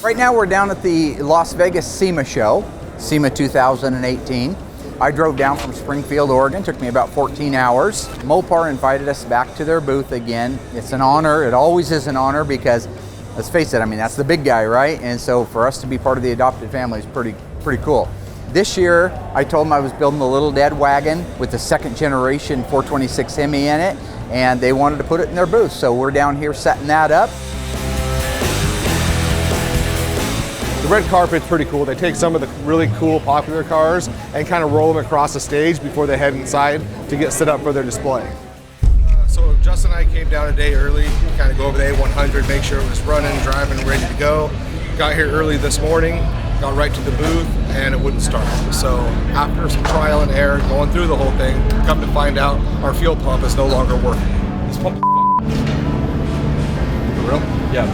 Right now we're down at the Las Vegas SEMA show, SEMA 2018. I drove down from Springfield, Oregon. Took me about 14 hours. Mopar invited us back to their booth again. It's an honor. It always is an honor because, let's face it, I mean, that's the big guy, right? And so for us to be part of the adopted family is pretty cool. This year, I told them I was building a little dead wagon with the second generation 426 Hemi in it, and they wanted to put it in their booth. So we're down here setting that up. The red carpet's pretty cool. They take some of the really cool, popular cars and kind of roll them across the stage before they head inside to get set up for their display. So Justin and I came down a day early, kind of go over the A100, make sure it was running, driving, ready to go. Got here early this morning, got right to the booth, and it wouldn't start. So after some trial and error, going through the whole thing, come to find out our fuel pump is no longer working. This pump is for real? Yeah.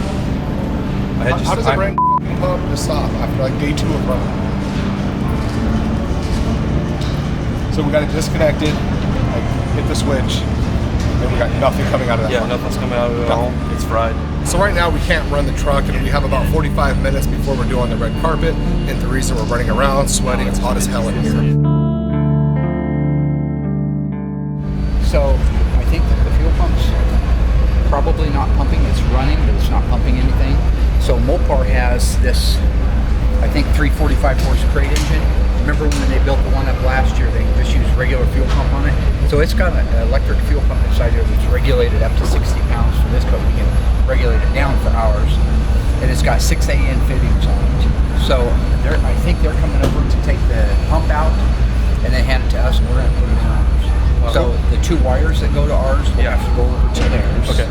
How does a brand new pump just stop after like day 2 of running? So we got it disconnected, like hit the switch, and we got nothing coming out of that. Yeah, nothing's coming out of it at all. It's fried. So right now we can't run the truck, and we have about 45 minutes before we're due on the red carpet. And the reason we're running around, sweating, it's hot as hell in here. So I think that the fuel pump's probably not pumping. It's running, but it's not pumping anything. So Mopar has this, I think, 345 horse crate engine. Remember when they built the one up last year, they just used regular fuel pump on it? So it's got an electric fuel pump inside here that's regulated up to 60 pounds for this, but we can regulate it down for ours. And it's got 6 AN fittings on it. So I think they're coming over to take the pump out and then hand it to us, and we're going to put it in ours. So the 2 wires that go to ours will have to go over to theirs. Okay.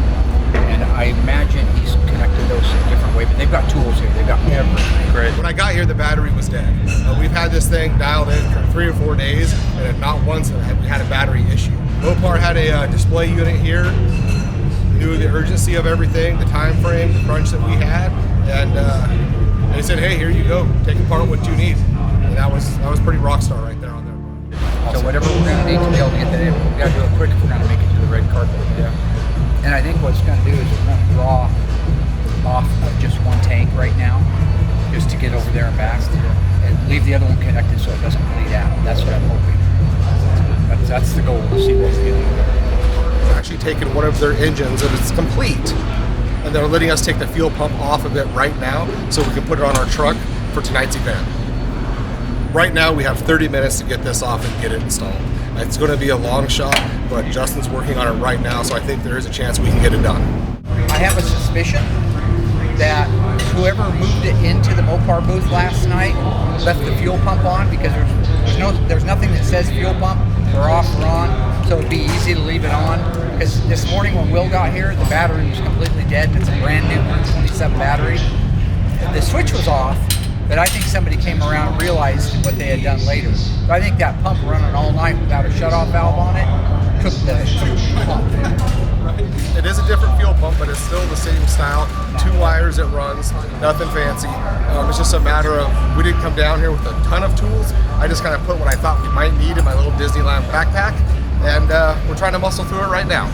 And I imagine he's connected those in a different way, but they've got tools here. They've got everything. Great. When I got here, the battery was dead. We've had this thing dialed in for 3 or 4 days, and not once have we had a battery issue. Mopar had a display unit here, knew the urgency of everything, the time frame, the crunch that we had, and they said, hey, here you go, take apart what you need. And that was pretty rock star right there on there. So whatever we're going to need to be able to get that in, we've got to do it quick if we're going to make it to the red carpet. Yeah. And I think what it's going to do is we're going to draw off of just one tank right now, just to get over there and back, and leave the other one connected so it doesn't bleed out. That's what I'm hoping. That's the goal, to see what we can do. They're actually taking one of their engines and it's complete, and they're letting us take the fuel pump off of it right now so we can put it on our truck for tonight's event. Right now we have 30 minutes to get this off and get it installed. It's going to be a long shot, but Justin's working on it right now, so I think there is a chance we can get it done. I have a suspicion that whoever moved it into the Mopar booth last night left the fuel pump on, because there's nothing that says fuel pump or off or on, so it'd be easy to leave it on. Because this morning when Will got here, the battery was completely dead, and it's a brand new 127 battery. The switch was off, but I think somebody came around and realized what they had done later. So I think that pump running all night without a shutoff valve on it took the pump. It is a different fuel pump, but it's still the same style. 2 wires it runs, nothing fancy. It's just a matter of, we didn't come down here with a ton of tools. I just kind of put what I thought we might need in my little Disneyland backpack, and we're trying to muscle through it right now.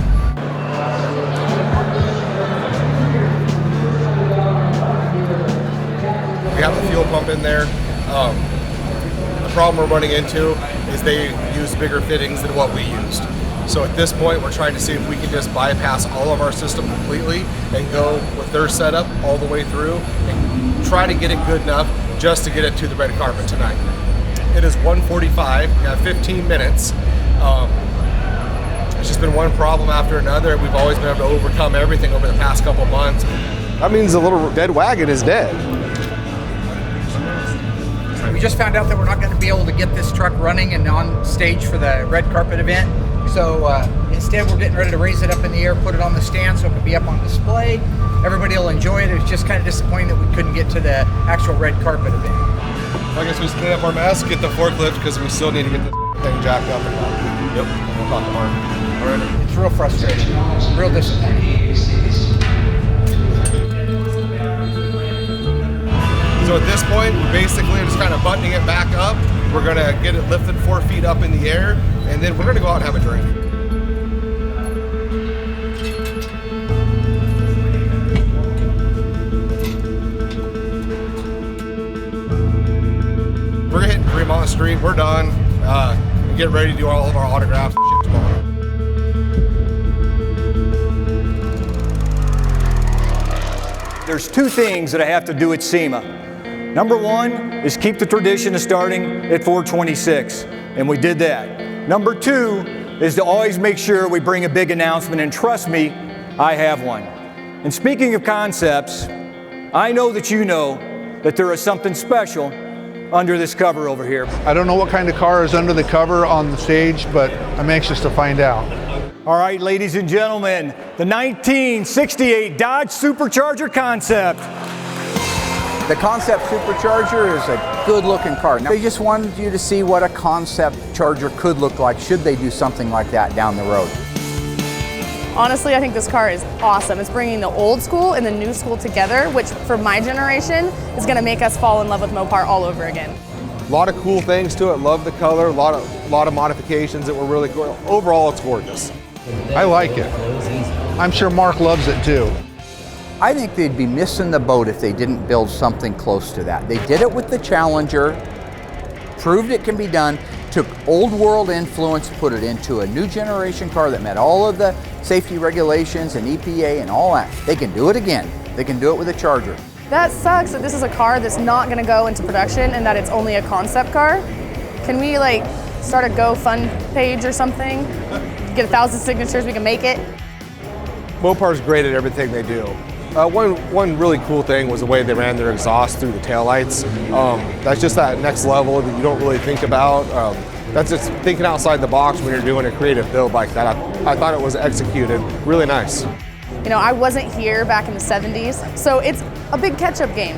We have the fuel pump in there. The problem we're running into is they use bigger fittings than what we used. So at this point, we're trying to see if we can just bypass all of our system completely and go with their setup all the way through and try to get it good enough just to get it to the red carpet tonight. It is 1:45, we have 15 minutes. It's just been one problem after another. We've always been able to overcome everything over the past couple months. That means the little dead wagon is dead. We just found out that we're not going to be able to get this truck running and on stage for the red carpet event. So instead we're getting ready to raise it up in the air, put it on the stand so it can be up on display. Everybody will enjoy it. It was just kind of disappointing that we couldn't get to the actual red carpet event. I guess we just clean up our mess, get the forklift, because we still need to get this thing jacked up and done. Yep, we'll talk tomorrow. All right. It's real frustrating, real disappointing. So at this point, we're basically just kind of buttoning it back up. We're going to get it lifted 4 feet up in the air, and then we're going to go out and have a drink. street. We're done. Get ready to do all of our autographs and shit tomorrow. There's two things that I have to do at SEMA. Number one is keep the tradition of starting at 426, and we did that. Number two is to always make sure we bring a big announcement, and trust me, I have one. And speaking of concepts, I know that there is something special under this cover over here. I don't know what kind of car is under the cover on the stage, but I'm anxious to find out. All right, ladies and gentlemen, the 1968 Dodge Supercharger concept. The concept Supercharger is a good-looking car. Now, they just wanted you to see what a concept Charger could look like should they do something like that down the road. Honestly, I think this car is awesome. It's bringing the old school and the new school together, which for my generation is going to make us fall in love with Mopar all over again. A lot of cool things to it. Love the color. A lot of modifications that were really cool. Overall, it's gorgeous. I like it. I'm sure Mark loves it too. I think they'd be missing the boat if they didn't build something close to that. They did it with the Challenger, proved it can be done, took old world influence, put it into a new generation car that met all of the safety regulations and EPA and all that. They can do it again. They can do it with a Charger. That sucks that this is a car that's not going to go into production and that it's only a concept car. Can we start a GoFund page or something? Get 1,000 signatures, we can make it. Mopar's great at everything they do. One really cool thing was the way they ran their exhaust through the taillights. That's just that next level that you don't really think about. That's just thinking outside the box when you're doing a creative build like that. I thought it was executed really nice. You know, I wasn't here back in the 70s, so it's a big catch-up game.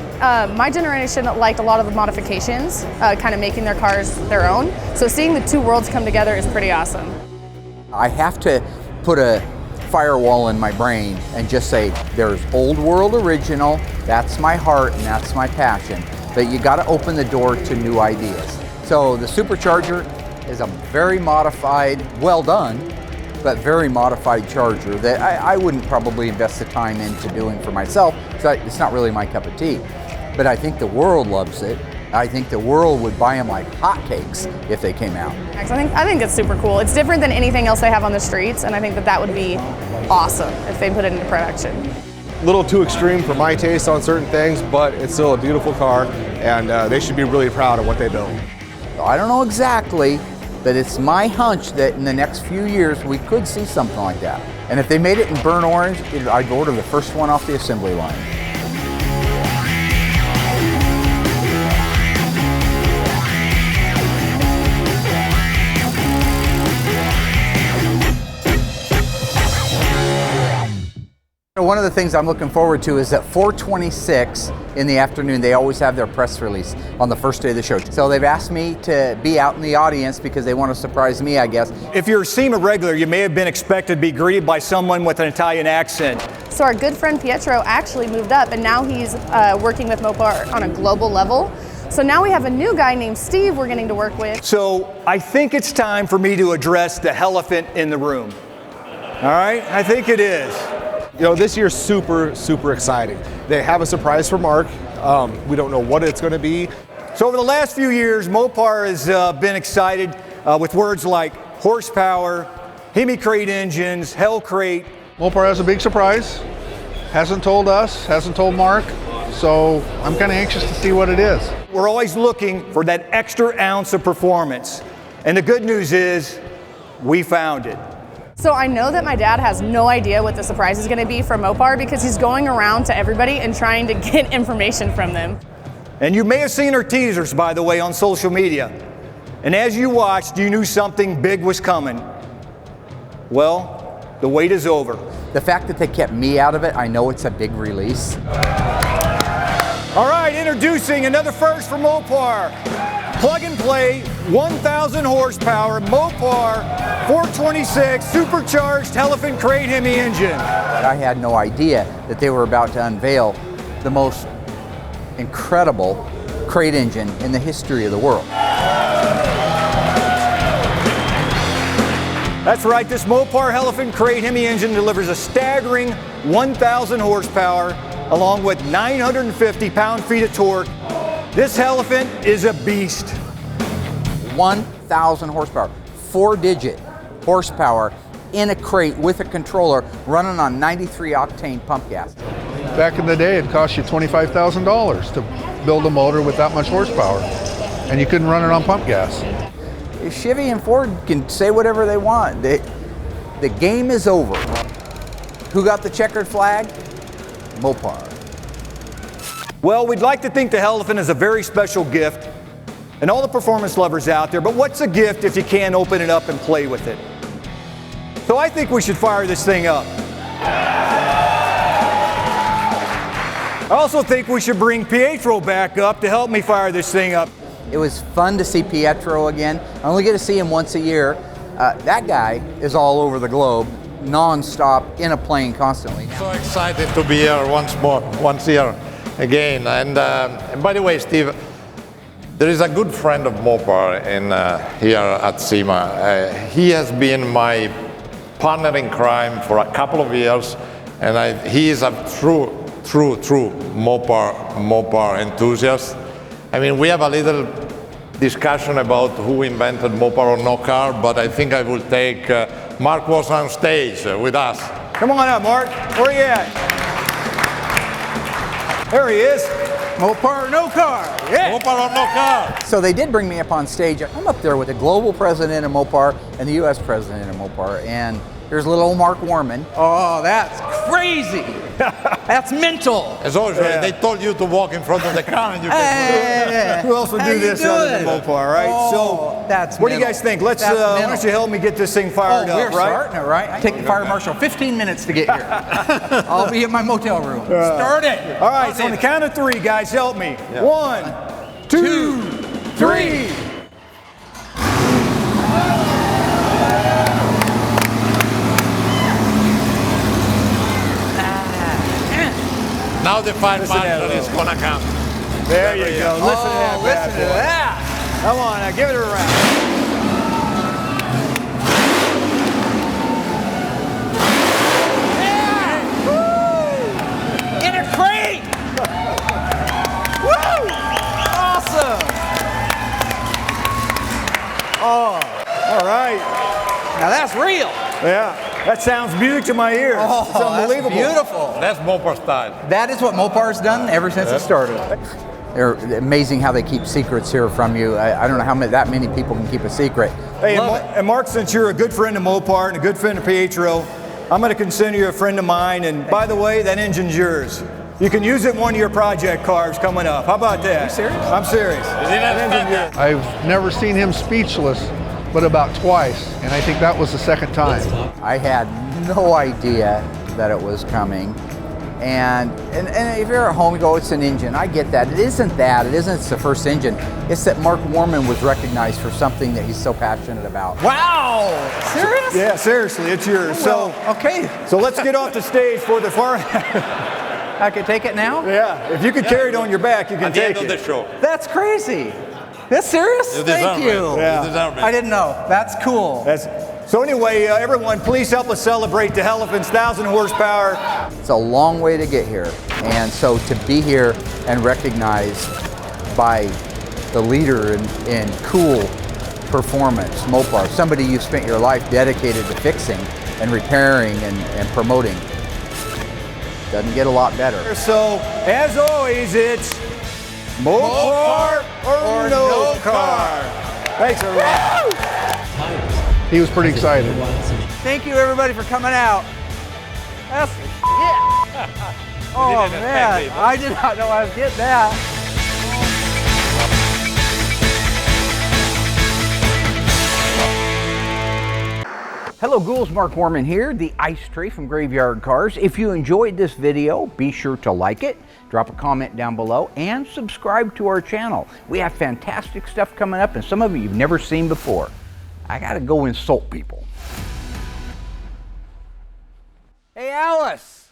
My generation liked a lot of the modifications, kind of making their cars their own. So seeing the two worlds come together is pretty awesome. I have to put a firewall in my brain and just say, there's old world original, that's my heart and that's my passion. But you got to open the door to new ideas. So the Supercharger is a very modified, well done, but very modified Charger that I wouldn't probably invest the time into doing for myself. So it's not really my cup of tea. But I think the world loves it. I think the world would buy them like hotcakes if they came out. I think it's super cool. It's different than anything else they have on the streets, and I think that would be awesome if they put it into production. A little too extreme for my taste on certain things, but it's still a beautiful car, and they should be really proud of what they built. I don't know exactly, but it's my hunch that in the next few years we could see something like that. And if they made it in burnt orange, I'd order the first one off the assembly line. One of the things I'm looking forward to is at 4:26 in the afternoon, they always have their press release on the first day of the show. So they've asked me to be out in the audience because they want to surprise me, I guess. If you're a SEMA regular, you may have been expected to be greeted by someone with an Italian accent. So our good friend Pietro actually moved up, and now he's working with Mopar on a global level. So now we have a new guy named Steve we're getting to work with. So I think it's time for me to address the elephant in the room. All right, I think it is. You know, this year's super, super exciting. They have a surprise for Mark. We don't know what it's going to be. So over the last few years, Mopar has been excited with words like horsepower, Hemi crate engines, Hell crate. Mopar has a big surprise. Hasn't told us, hasn't told Mark. So I'm kind of anxious to see what it is. We're always looking for that extra ounce of performance. And the good news is, we found it. So I know that my dad has no idea what the surprise is going to be from Mopar because he's going around to everybody and trying to get information from them. And you may have seen our teasers, by the way, on social media. And as you watched, you knew something big was coming. Well, the wait is over. The fact that they kept me out of it, I know it's a big release. All right, introducing another first from Mopar. Plug and play, 1,000 horsepower, Mopar 426 supercharged elephant crate Hemi engine. I had no idea that they were about to unveil the most incredible crate engine in the history of the world. That's right, this Mopar elephant crate Hemi engine delivers a staggering 1,000 horsepower along with 950 pound-feet of torque. This elephant is a beast. 1,000 horsepower, 4-digit horsepower in a crate with a controller running on 93 octane pump gas. Back in the day, it cost you $25,000 to build a motor with that much horsepower, and you couldn't run it on pump gas. Chevy and Ford can say whatever they want. The game is over. Who got the checkered flag? Mopar. Well, we'd like to think the Elephant is a very special gift, and all the performance lovers out there, but what's a gift if you can't open it up and play with it? So I think we should fire this thing up. I also think we should bring Pietro back up to help me fire this thing up. It was fun to see Pietro again. I only get to see him once a year. That guy is all over the globe, non-stop, in a plane constantly. So excited to be here once here again. And by the way, Steve, there is a good friend of Mopar here at SEMA. He has been my partner in crime for a couple of years, and he is a true Mopar enthusiast. I mean, we have a little discussion about who invented Mopar or no car, but I think I will take, Mark was on stage with us. Come on up, Mark. Where are you at? There he is. Mopar or no car. Yeah. Mopar or no car. So they did bring me up on stage. I'm up there with the global president of Mopar and the US president of Mopar, and here's little old Mark Warman. Oh, that's crazy. That's mental. As always, they told you to walk in front of the car and you can. Who else would do this other than Mopar, right? Oh, so, that's what do you guys think? Let's, why don't you help me get this thing fired up, we're right? starting it, right? Take the fire marshal 15 minutes to get here. I'll be at my motel room. Start it. All right, so on the count of 3, guys, help me. Yeah. 1, 2, 3. Now the fire marshal is gonna come. There you go. Listen to that. Listen to that. Come on, now give it a round. In a crate! Woo! Awesome! Oh, all right. Now that's real. Yeah, that sounds music to my ears. Oh, It's unbelievable. that's beautiful. That's Mopar style. That is what Mopar's done ever since it started. They're amazing how they keep secrets here from you. I don't know how that many people can keep a secret. Hey, Love it. and Mark, since you're a good friend of Mopar and a good friend of Pietro, I'm going to consider you a friend of mine. And by the way, that engine's yours. You can use it in one of your project cars coming up. How about that? Are you serious? I'm serious. That engine's yours. I've never seen him speechless, but about twice, and I think that was the second time. I had no idea that it was coming. And if you're at home, you go, it's an engine. I get that. It isn't that. It isn't it's the first engine. It's that Mark Warman was recognized for something that he's so passionate about. Wow! Serious? Yeah, seriously, it's yours. Well, okay. So let's get off the stage for the far. I can take it now? Yeah, if you could carry it on your back, you can At the take end of it. the show. That's crazy. That's serious? You Thank deserve you. it. Yeah. You deserve it. I didn't know. That's cool. So anyway, everyone, please help us celebrate the Elephant's 1,000 horsepower. It's a long way to get here. And so to be here and recognized by the leader in cool performance, Mopar, somebody you spent your life dedicated to fixing and repairing and promoting, doesn't get a lot better. So, as always, it's Mopar or no car. Thanks, everyone. He was pretty excited. Thank you everybody for coming out. That's yeah. Oh man, I did not know I was getting that. Hello ghouls, Mark Warman here, the Ice Tray from Graveyard Cars. If you enjoyed this video, be sure to like it, drop a comment down below, and subscribe to our channel. We have fantastic stuff coming up and some of it you've never seen before. I gotta go insult people. Hey Alice!